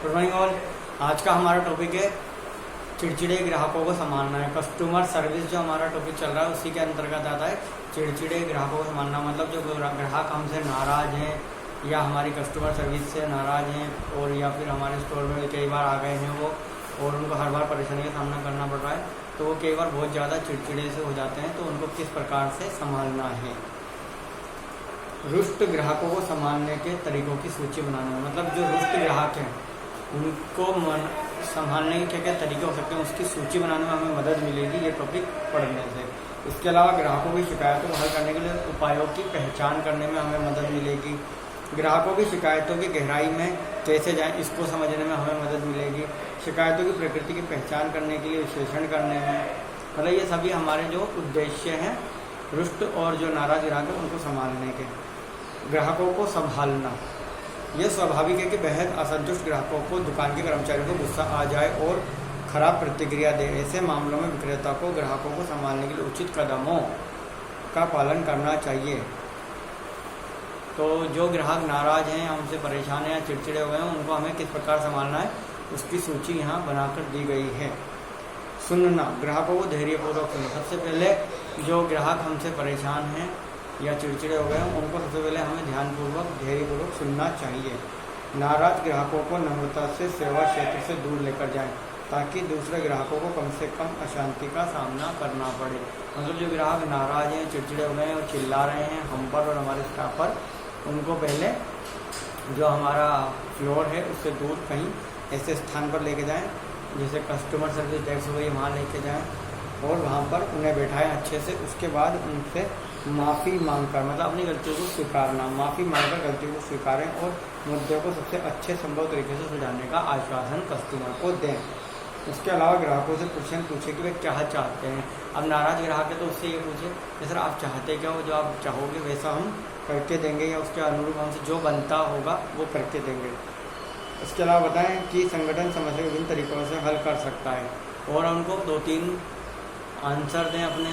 Good morning all. आज का हमारा टॉपिक है चिड़चिड़े ग्राहकों को संभालना है। कस्टमर सर्विस जो हमारा टॉपिक चल रहा है उसी के अंतर्गत आता है चिड़चिड़े ग्राहकों को संभालना। मतलब जो ग्राहक हमसे नाराज़ हैं या हमारी कस्टमर सर्विस से नाराज़ हैं और या फिर हमारे स्टोर में कई बार आ गए हैं वो और उनको हर बार परेशानी का सामना करना पड़ रहा है, तो वो कई बार बहुत ज़्यादा चिड़चिड़े से हो जाते हैं। तो उनको किस प्रकार से संभालना है। रुष्ट ग्राहकों को संभालने के तरीकों की सूची बनाना है। मतलब जो रुष्ट ग्राहक हैं उनको संभालने के क्या क्या तरीके हो सकते हैं उसकी सूची बनाने में हमें मदद मिलेगी ये टॉपिक पढ़ने से। इसके अलावा ग्राहकों की शिकायतों को हल करने के लिए उपायों की पहचान करने में हमें मदद मिलेगी। ग्राहकों की शिकायतों की गहराई में कैसे जाएं इसको समझने में हमें मदद मिलेगी। शिकायतों की प्रकृति की पहचान करने के लिए विश्लेषण करने में, मतलब ये सभी हमारे जो उद्देश्य हैं रुष्ट और जो नाराज ग्राहक हैं उनको संभालने के। ग्राहकों को संभालना यह स्वाभाविक है कि बेहद असंतुष्ट ग्राहकों को दुकान के कर्मचारियों को गुस्सा आ जाए और खराब प्रतिक्रिया दे। ऐसे मामलों में विक्रेता को ग्राहकों को संभालने के लिए उचित कदमों का पालन करना चाहिए। तो जो ग्राहक नाराज हैं, हमसे परेशान हैं या चिड़चिड़े हुए हैं उनको हमें किस प्रकार संभालना है उसकी सूची यहाँ बनाकर दी गई है। सुनना, ग्राहकों को धैर्यपूर्वक सुनना। सबसे पहले जो ग्राहक हमसे परेशान हैं या चिड़चिड़े हो गए हैं उनको सबसे पहले हमें ध्यानपूर्वक धैर्यपूर्वक सुनना चाहिए। नाराज ग्राहकों को नम्रता से सेवा क्षेत्र से दूर लेकर जाएं ताकि दूसरे ग्राहकों को कम से कम अशांति का सामना करना पड़े। मतलब जो ग्राहक नाराज हैं, चिड़चिड़े हो गए हैं और चिल्ला रहे हैं हम पर और हमारे स्टाफ पर, उनको पहले जो हमारा फ्लोर है उससे दूर कहीं ऐसे स्थान पर लेके जाएं जैसे कस्टमर सर्विस डेस्क हो गई, वहाँ लेके जाएं और वहाँ पर उन्हें बैठाएं अच्छे से। उसके बाद उनसे माफ़ी मांगकर, मतलब अपनी गलतियों को स्वीकारना, माफ़ी मांगकर गलतियों को स्वीकारें और मुद्दे को सबसे अच्छे संभव तरीके से सुलझाने का आश्वासन कस्टमर को दें। उसके अलावा ग्राहकों से पूछें कि वे क्या चाहते हैं। अब नाराज ग्राहक है तो उससे ये पूछे कि सर आप चाहते क्या हो, जो आप चाहोगे वैसा हम करके देंगे या उसके अनुरूप हमसे जो बनता होगा वो करके देंगे। इसके अलावा बताएं कि संगठन समस्या विभिन्न तरीकों से हल कर सकता है और उनको 2-3 आंसर दें, अपने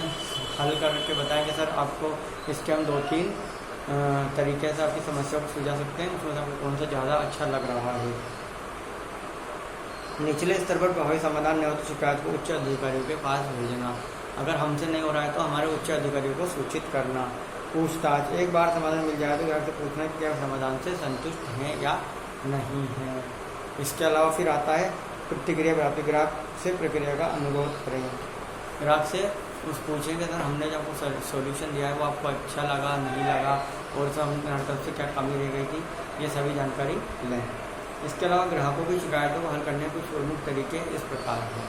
हल करके बताएं कि सर आपको इसके हम 2-3 तरीके से आपकी समस्या को सुलझा सकते हैं, उसमें से आपको कौन सा ज़्यादा अच्छा लग रहा है। निचले स्तर पर प्रभावी समाधान नहीं हो तो शिकायत को उच्च अधिकारियों के पास भेजना। अगर हमसे नहीं हो रहा है तो हमारे उच्च अधिकारियों को सूचित करना। पूछताछ, एक बार समाधान मिल जाए तो ग्राहक से पूछना कि क्या समाधान से संतुष्ट हैं या नहीं हैं। इसके अलावा फिर आता है प्रतिक्रिया प्राप्ति। ग्राहक से प्रक्रिया का अनुरोध करें। ग्राहक से पूछेंगे सर हमने जो आपको सॉल्यूशन दिया है वो आपको अच्छा लगा नहीं लगा और सब हमारी तरफ से क्या कमी रह गई थी, ये सभी जानकारी लें। इसके अलावा ग्राहकों की शिकायतों को हल करने के कुछ प्रमुख तरीके इस प्रकार हैं।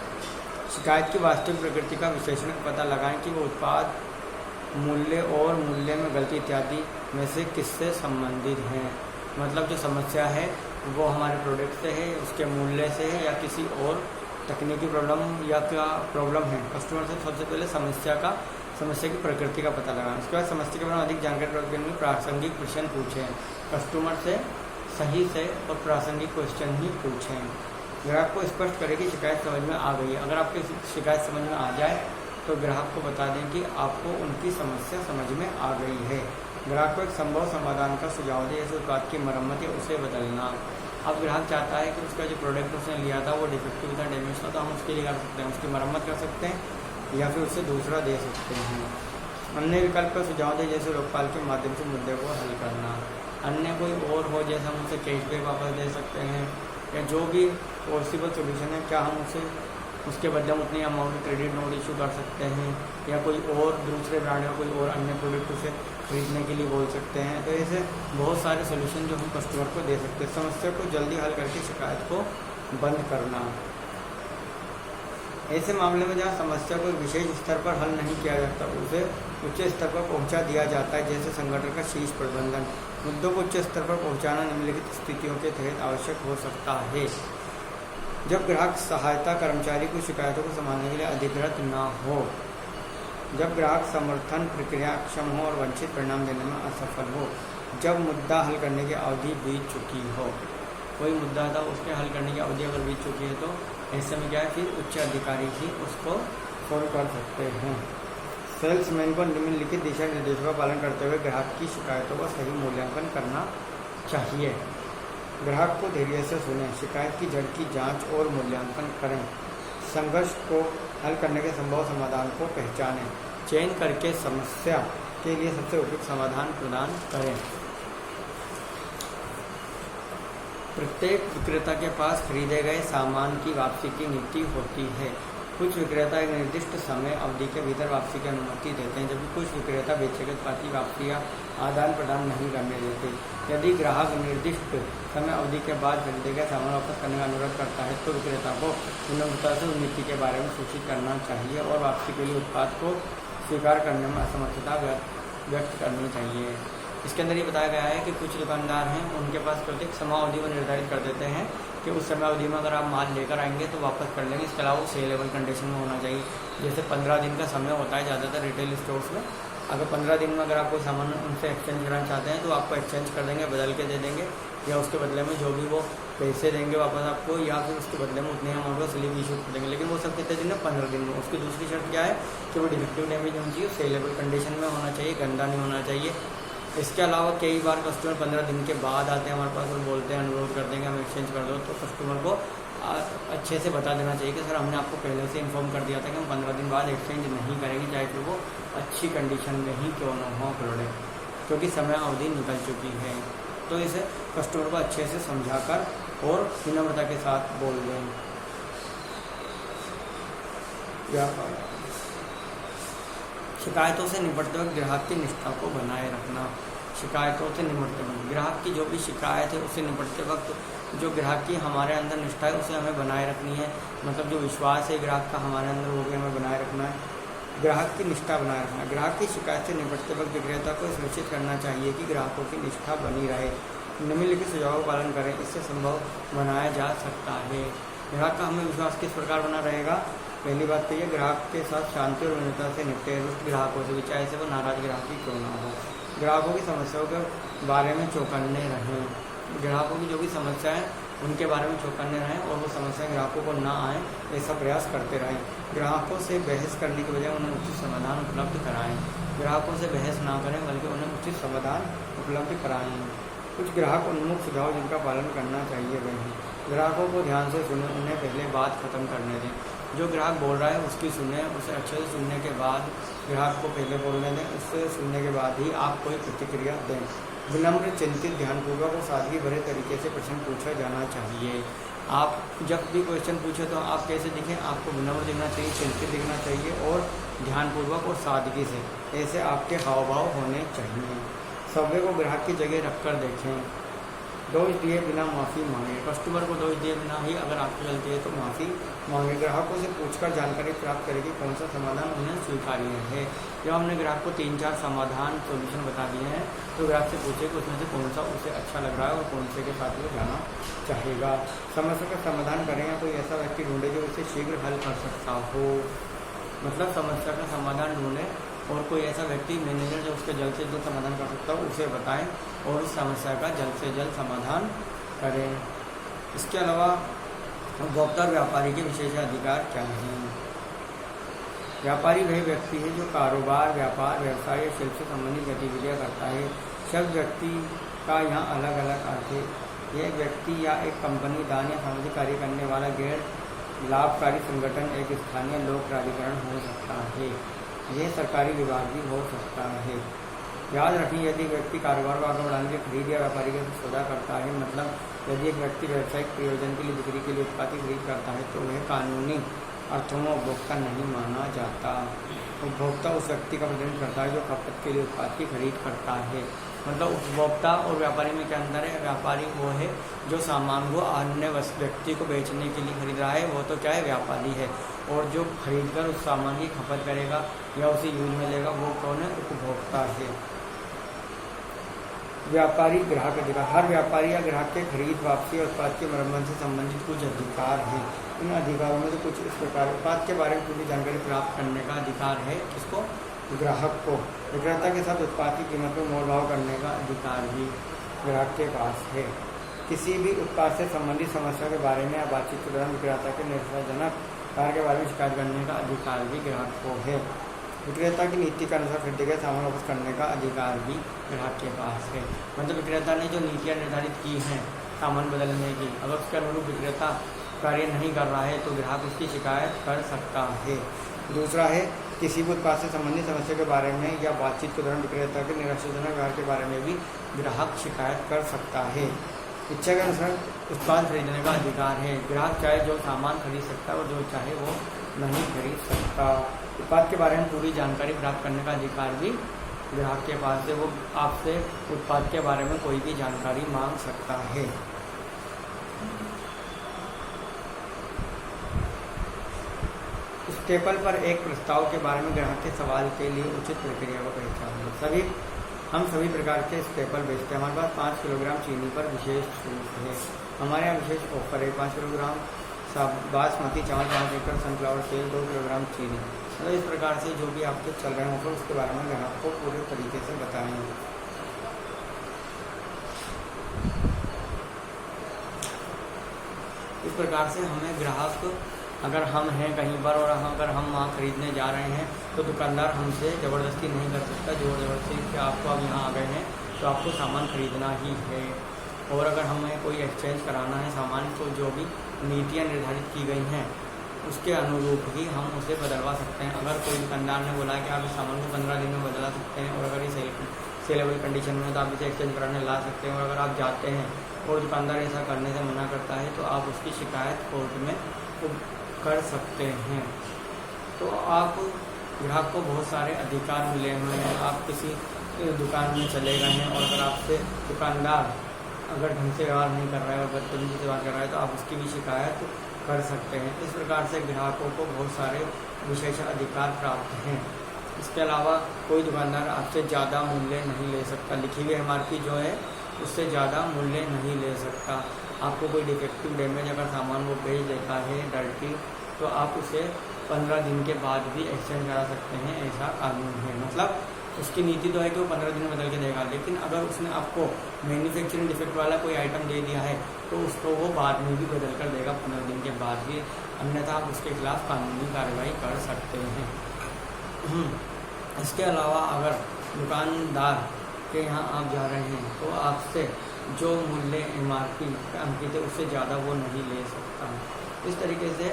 शिकायत की वास्तविक प्रकृति का विश्लेषण पता लगाएं कि वो उत्पाद मूल्य और मूल्य में गलती इत्यादि में से किससे संबंधित हैं। मतलब जो समस्या है वो हमारे प्रोडक्ट से है, उसके मूल्य से है या किसी और तकनीकी प्रॉब्लम या क्या प्रॉब्लम है। कस्टमर से सबसे पहले समस्या की प्रकृति का पता लगाएं। उसके बाद समस्या के बारे में अधिक जानकारी प्राप्त करने के लिए प्रासंगिक प्रश्न पूछें। कस्टमर से सही से और प्रासंगिक क्वेश्चन ही पूछें। ग्राहक को स्पष्ट करें कि शिकायत समझ में आ गई है। अगर आपकी शिकायत समझ में आ जाए तो ग्राहक को बता दें कि आपको उनकी समस्या समझ में आ गई है। ग्राहक को एक संभव समाधान का सुझाव दें, जैसे उत्पाद की मरम्मत या उसे बदलना। अब ग्राहक चाहता है कि उसका जो प्रोडक्ट उसने लिया था वो डिफेक्टिव था, डैमेज था, तो हम उसके लिए कर सकते हैं, उसकी मरम्मत कर सकते हैं या फिर उससे दूसरा दे सकते हैं। अन्य विकल्प का सुझाव दें, जैसे लोकपाल के माध्यम से मुद्दे को हल करना। अन्य कोई और हो जैसे हम उसे कैशबैक वापस दे सकते हैं या जो भी पॉसिबल सोल्यूशन है, क्या हम उसे उसके बदले हम उतनी अमाउंट क्रेडिट नोट इशू कर सकते हैं या कोई और दूसरे ब्रांड या कोई और अन्य प्रोडक्ट उसे खरीदने के लिए बोल सकते हैं। तो ऐसे बहुत सारे सोल्यूशन जो हम कस्टमर को दे सकते हैं। समस्या को जल्दी हल करके शिकायत को बंद करना। ऐसे मामले में जहाँ समस्या को विशेष स्तर पर हल नहीं किया जाता उसे उच्च स्तर पर पहुँचा दिया जाता है, जैसे संगठन का शीर्ष प्रबंधन। मुद्दों को उच्च स्तर पर पहुँचाना निम्नलिखित स्थितियों के तहत आवश्यक हो सकता है। जब ग्राहक सहायता कर्मचारी को शिकायतों को संभालने के लिए अधिकृत न हो, जब ग्राहक समर्थन प्रक्रिया अक्षम हो और वांछित परिणाम देने में असफल हो, जब मुद्दा हल करने की अवधि बीत चुकी हो। कोई मुद्दा था उसके हल करने की अवधि अगर बीत चुकी है तो ऐसे में क्या है फिर उच्च अधिकारी ही उसको सॉल्व कर सकते हैं। सेल्समैन को निम्नलिखित दिशा निर्देशों का पालन करते हुए ग्राहक की शिकायतों का सही मूल्यांकन करना चाहिए। ग्राहक को धैर्य से सुनें, शिकायत की जड़ की जांच और मूल्यांकन करें, संघर्ष को हल करने के संभव समाधान को पहचानें, चयन करके समस्या के लिए सबसे उपयुक्त समाधान प्रदान करें। प्रत्येक विक्रेता के पास खरीदे गए सामान की वापसी की नीति होती है। कुछ विक्रेता एक निर्दिष्ट समय अवधि के भीतर वापसी की अनुमति देते हैं, जबकि कुछ विक्रेता बेचे गए उत्पाद की वापसी या आदान प्रदान नहीं करने देते। यदि ग्राहक निर्दिष्ट समय अवधि के बाद खरीदे गए सामान वापस करने का अनुरोध करता है तो विक्रेता को विनम्रता से उस नीति के बारे में सूचित करना चाहिए और वापसी के लिए उत्पाद को स्वीकार करने में असमर्थता व्यक्त करनी चाहिए। इसके अंदर ये बताया गया है कि कुछ दुकानदार हैं, उनके पास प्रत्येक समय अवधि को निर्धारित कर देते हैं कि उस समय अवधि में अगर आप माल लेकर आएंगे तो वापस कर लेंगे। इसके अलावा सेलेबल कंडीशन में होना चाहिए। जैसे 15 दिन का समय होता है ज़्यादातर रिटेल स्टोर्स में। अगर 15 दिन में अगर आप कोई सामान उनसे एक्सचेंज करना चाहते हैं तो आपको एक्सचेंज कर देंगे, बदल के दे देंगे, या उसके बदले में जो भी वो पैसे देंगे वापस आपको, या फिर उसके बदले में उतने अमाउंट का स्लिप इशू कर देंगे। लेकिन वो सब कितने दिन में? 15 दिन में। उसकी दूसरी शर्त क्या है कि वो डिफेक्टिव डैमेज होनी चाहिए, सेलेबल कंडीशन में होना चाहिए, गंदा नहीं होना चाहिए। इसके अलावा कई बार कस्टमर 15 दिन के बाद आते हैं हमारे पास और बोलते हैं, अनुरोध कर देंगे हम एक्सचेंज कर दो, तो कस्टमर को अच्छे से बता देना चाहिए कि सर हमने आपको पहले से इन्फॉर्म कर दिया था कि हम 15 दिन बाद एक्सचेंज नहीं करेंगे, चाहे फिर वो अच्छी कंडीशन में ही क्यों न हो प्रोडक्ट, क्योंकि समय अवधि निकल चुकी है। तो इसे कस्टमर को अच्छे से समझाकर और विनम्रता के साथ बोल दें। शिकायतों से निपटते वक्त ग्राहक की निष्ठा को बनाए रखना। शिकायतों से निपटते वक्त ग्राहक की जो भी शिकायत है उससे निपटते वक्त जो ग्राहक की हमारे अंदर निष्ठा है उसे हमें बनाए रखनी है। मतलब जो विश्वास है ग्राहक का हमारे अंदर वो भी हमें बनाए रखना है। ग्राहक की निष्ठा बनाए रखना। ग्राहक की शिकायत से निपटते वक्त विक्रेता को सुनिश्चित करना चाहिए कि ग्राहकों की निष्ठा बनी रहे। निम्नलिखित सुझावों का पालन करें, इससे संभव बनाया जा सकता है। ग्राहक का हमें विश्वास किस प्रकार बना रहेगा? पहली बात तो ये, ग्राहक के साथ शांति और विनम्रता से निपटे। रुष्ट ग्राहकों से भी, चाहे से वो नाराज ग्राहक ही क्यों ना हो। ग्राहकों की समस्याओं के बारे में चौकन्ने रहें। ग्राहकों की जो भी समस्या है उनके बारे में चौकन्ने रहें और वो समस्याएं ग्राहकों को ना आए ऐसा प्रयास करते रहें। ग्राहकों से बहस करने की बजाय उन्हें उचित समाधान उपलब्ध कराएं। ग्राहकों से बहस ना करें बल्कि उन्हें उचित समाधान उपलब्ध कराएं। कुछ ग्राहक उन्मुख सुझाव जिनका पालन करना चाहिए वह हैं। ग्राहकों को ध्यान से सुने, उन्हें पहले बात खत्म करने दें। जो ग्राहक बोल रहा है उसकी सुने, उसे अच्छे से सुनने के बाद ग्राहक को पहले बोलने दें। उससे सुनने के बाद ही आप कोई प्रतिक्रिया दें। विनम्र, चिंतित, ध्यानपूर्वक और सादगी भरे तरीके से प्रश्न पूछा जाना चाहिए। आप जब भी क्वेश्चन पूछे तो आप कैसे दिखें? आपको विनम्र दिखना चाहिए, चिंतित दिखना चाहिए और ध्यानपूर्वक और सादगी से ऐसे आपके हाव भाव होने चाहिए। सब्वे को ग्राहक की जगह रखकर देखें। दोष दिए बिना माफ़ी मांगे। कस्टमर को दोष दिए बिना ही अगर आपकी गलती है तो माफ़ी मांगे। ग्राहकों से पूछकर जानकारी प्राप्त करें कि कौन सा समाधान उन्हें स्वीकार्य है। जब हमने ग्राहक को 3-4 समाधान सोल्यूशन बता दिए हैं तो ग्राहक से पूछे कि उसमें से कौन सा उसे अच्छा लग रहा है और कौन से के साथ वो जाना चाहेगा। समस्या का समाधान करें या कोई ऐसा व्यक्ति ढूंढे जो इसे शीघ्र हल कर सकता हो। मतलब समस्या का समाधान ढूंढें और कोई ऐसा व्यक्ति, मैनेजर जो उसके जल्द से जल्द समाधान कर सकता हो उसे बताएं और उस समस्या का जल्द से जल्द समाधान करें। इसके अलावा उपभोक्ता और व्यापारी के विशेषाधिकार क्या हैं? व्यापारी वह व्यक्ति है जो कारोबार, व्यापार, व्यवसाय या शिल्प से संबंधित गतिविधियाँ करता है। शब्द व्यक्ति का यहाँ अलग अलग अर्थ है। यह व्यक्ति या एक कंपनी, दान या सामाजिक कार्य करने वाला गैर लाभकारी संगठन, एक स्थानीय लोक प्राधिकरण हो सकता है। यह सरकारी विभाग भी हो सकता है। याद रखिए, यदि व्यक्ति कारोबार को आगे बढ़ाने के लिए खरीद या व्यापारी के साथ सौदा करता है, मतलब यदि एक व्यक्ति व्यावसायिक प्रयोजन के लिए बिक्री के लिए उत्पाद की खरीद करता है तो वह कानूनी अर्थों में उपभोक्ता नहीं माना जाता। उपभोक्ता उस व्यक्ति का प्रतिनिधित्व करता है जो खपत के लिए उत्पाद की खरीद करता है। मतलब उपभोक्ता और व्यापारी में क्या अंतर है? व्यापारी वो है जो सामान को अन्य व्यक्ति को बेचने के लिए खरीद रहा है, वो तो क्या है? व्यापारी है। और जो खरीद कर उस सामान की खपत करेगा या उसे यूज में लेगा वो कौन है? उपभोक्ता है। व्यापारी ग्राहक अधिकार। हर व्यापारी या ग्राहक के खरीद, वापसी और उत्पाद के मरम्मत से संबंधित कुछ अधिकार हैं। इन अधिकारों में से कुछ इस प्रकार: उत्पाद के बारे में पूरी जानकारी प्राप्त करने का अधिकार है किसको? ग्राहक को। विक्रेता के साथ उत्पाद की कीमत में मोल भाव करने का अधिकार भी ग्राहक के पास है। किसी भी उत्पाद से संबंधित समस्या के बारे में या बातचीत के दौरान विक्रेता के निराशाजनक कार्य के बारे में शिकायत करने का अधिकार भी ग्राहक को है। विक्रेता की नीति के अनुसार खरीदे गए सामान वापस करने का अधिकार भी ग्राहक के पास है। मतलब विक्रेता ने जो नीतियाँ निर्धारित की हैं सामान बदलने की। अगर उसके अनुरूप विक्रेता कार्य नहीं कर रहा है तो ग्राहक उसकी शिकायत कर सकता है। दूसरा है किसी भी उत्पाद से संबंधित समस्या के बारे में या बातचीत के दौरान विक्रेता के निराशाजनक व्यवहार के बारे में भी ग्राहक शिकायत कर सकता है। इच्छा के अनुसार उत्पाद खरीदने का अधिकार है। ग्राहक चाहे जो सामान खरीद सकता है और जो चाहे वो नहीं खरीद सकता। उत्पाद के बारे में पूरी जानकारी प्राप्त करने का अधिकार भी ग्राहक के पास है। वो आपसे उत्पाद के बारे में कोई भी जानकारी मांग सकता है। स्टेपल पर एक प्रस्ताव के बारे में ग्राहक के सवाल के लिए उचित प्रक्रिया को पहचानें। हम सभी प्रकार के स्टेपल बेचते हैं। हमारे पास 5 किलोग्राम चीनी पर विशेष छूट है। हमारे यहाँ विशेष ऑफर है। 5 किलोग्राम बासमती चावल, 5 लीटर सनफ्लावर तेल, 2 किलोग्राम चीनी। मतलब इस प्रकार से जो भी आपके चल रहे हैं ऑफर उसके बारे में ग्राहक को पूरे तरीके से बताएं। इस प्रकार से हमें ग्राहक, अगर हम हैं कहीं पर और अगर हम वहाँ खरीदने जा रहे हैं तो दुकानदार हमसे ज़बरदस्ती नहीं कर सकता, जोर ज़बरदस्ती कि आपको अब यहाँ आ गए हैं तो आपको सामान खरीदना ही है। और अगर हमें कोई एक्सचेंज कराना है सामान, तो जो भी नीतियाँ निर्धारित की गई हैं उसके अनुरूप ही हम उसे बदलवा सकते हैं। अगर कोई दुकानदार ने बोला कि आप इस सामान को 15 दिन में बदला सकते हैं और अगर ये सेलेबल कंडीशन में तो आप इसे एक्सचेंज कराने ला सकते हैं। और अगर आप जाते हैं और दुकानदार ऐसा करने से मना करता है तो आप उसकी शिकायत कोर्ट में कर सकते हैं। तो आप ग्राहक को बहुत सारे अधिकार मिले हुए हैं। आप किसी दुकान में चले गए हैं और अगर आपसे दुकानदार अगर ढंग से व्यवहार नहीं कर रहा है और बदतमीजी से बात कर रहा है तो आप उसकी भी शिकायत कर सकते हैं। इस प्रकार से ग्राहकों को बहुत सारे विशेष अधिकार प्राप्त हैं। इसके अलावा कोई दुकानदार आपसे ज़्यादा मूल्य नहीं ले सकता। लिखी हुई MRP जो है उससे ज़्यादा मूल्य नहीं ले सकता। आपको कोई डिफेक्टिव डैमेज अगर सामान वो भेज देता है डर्टी, तो आप उसे 15 दिन के बाद भी एक्सचेंज करा सकते हैं। ऐसा कानून है। मतलब उसकी नीति तो है कि वो 15 दिन में बदल के देगा, लेकिन अगर उसने आपको मैन्युफैक्चरिंग डिफेक्ट वाला कोई आइटम दे दिया है तो उसको वो बाद में भी बदल कर देगा 15 दिन के बाद भी, अन्यथा आप उसके खिलाफ कानूनी कार्रवाई कर सकते हैं। इसके अलावा अगर दुकानदार के यहाँ आप जा रहे हैं तो आपसे जो मूल्य MRP अंकित है उससे ज़्यादा वो नहीं ले सकता। इस तरीके से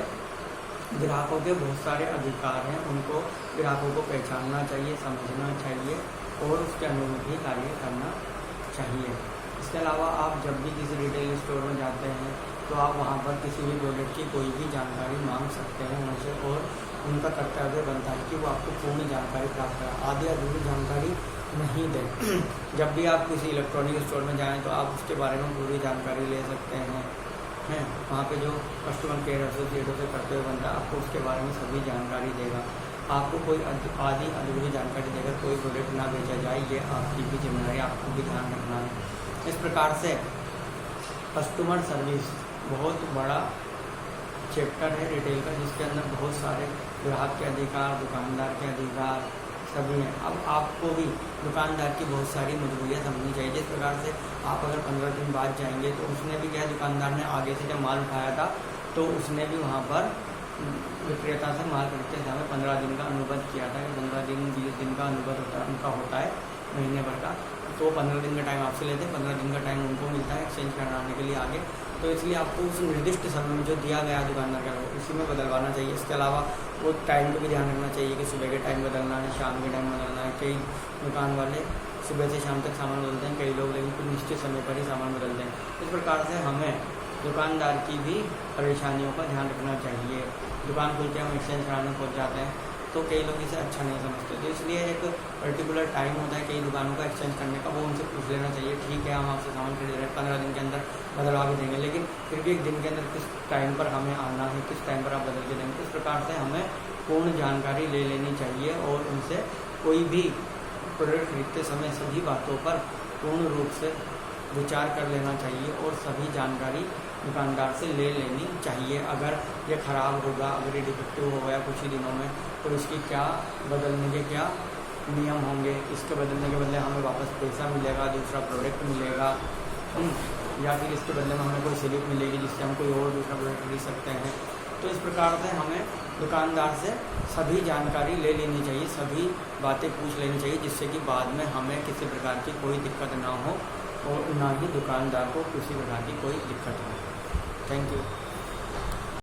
ग्राहकों के बहुत सारे अधिकार हैं, उनको ग्राहकों को पहचानना चाहिए, समझना चाहिए और उसके अनुरूप ही कार्य करना चाहिए। इसके अलावा आप जब भी किसी रिटेल स्टोर में जाते हैं तो आप वहाँ पर किसी भी प्रोडक्ट की कोई भी जानकारी मांग सकते हैं उनसे और उनका कर्तव्य बनता है कि वो आपको पूर्ण जानकारी प्राप्त करें, आधी अधूरी जानकारी नहीं दें। जब भी आप किसी इलेक्ट्रॉनिक स्टोर में जाएं तो आप उसके बारे में पूरी जानकारी ले सकते हैं। वहाँ पे जो कस्टमर केयर एसोसिएट से करते हुए बनता है आपको उसके बारे में सभी जानकारी देगा। आपको कोई आधी अधूरी जानकारी देकर कोई प्रोडक्ट ना बेचा जाए, ये आपकी भी जिम्मेदारी, आपको भी ध्यान रखना है। इस प्रकार से कस्टमर सर्विस बहुत बड़ा चैप्टर है रिटेल का, जिसके अंदर बहुत सारे ग्राहक के अधिकार, दुकानदार के अधिकार सभी हैं। अब आपको भी दुकानदार की बहुत सारी मजबूरियाँ समझनी चाहिए। जिस प्रकार से आप अगर 15 दिन बाद जाएंगे तो उसने भी क्या, दुकानदार ने आगे से जब माल उठाया था तो उसने भी वहाँ पर विक्रेता से माल खरीदते समय 15 दिन का अनुबंध किया था कि 15 दिन 20 दिन का अनुबंध उनका होता है महीने भर का, तो 15 दिन का टाइम आपसे लेते हैं, 15 दिन का टाइम उनको मिलता है एक्सचेंज कराने के लिए आगे। तो इसलिए आपको उस निर्दिष्ट समय में जो दिया गया दुकानदार का उसी में बदलवाना चाहिए। इसके अलावा वो टाइम को भी ध्यान रखना चाहिए कि सुबह के टाइम बदलना है, शाम के टाइम बदलना है। कई दुकान वाले सुबह से शाम तक सामान बदलते हैं, कई लोग लेकिन कुछ निश्चित समय पर ही सामान बदलते हैं। इस प्रकार से हमें दुकानदार की भी परेशानियों का ध्यान रखना चाहिए। दुकान खुलते हम एक्सचेंज कराने पहुँच जाते हैं तो कई लोग इसे अच्छा नहीं समझते, तो इसलिए एक पर्टिकुलर टाइम होता है कई दुकानों का एक्सचेंज करने का, वो उनसे पूछ लेना चाहिए। ठीक है, हम आपसे सामान खरीद रहे हैं, 15 दिन के अंदर बदलवा भी देंगे, लेकिन फिर भी एक दिन के अंदर किस टाइम पर हमें आना है, किस टाइम पर आप बदल के देंगे। इस प्रकार से हमें पूर्ण जानकारी ले लेनी चाहिए और उनसे कोई भी प्रोडक्ट खरीदते समय सभी बातों पर पूर्ण रूप से विचार कर लेना चाहिए और सभी जानकारी दुकानदार से ले लेनी चाहिए। अगर ये ख़राब होगा, अगर ये डिफेक्टिव हो गया कुछ ही दिनों में, तो इसकी क्या बदलने के क्या नियम होंगे, इसके बदलने के बदले हमें वापस पैसा मिलेगा, दूसरा प्रोडक्ट मिलेगा, या फिर इसके बदले में हमें कोई स्लिप मिलेगी जिससे हम कोई और दूसरा प्रोडक्ट खरीद सकते हैं। तो इस प्रकार से हमें दुकानदार से सभी जानकारी ले लेनी चाहिए, सभी बातें पूछ लेनी चाहिए, जिससे कि बाद में हमें किसी प्रकार की कोई दिक्कत ना हो और ना ही दुकानदार को किसी प्रकार की कोई दिक्कत हो। Thank you.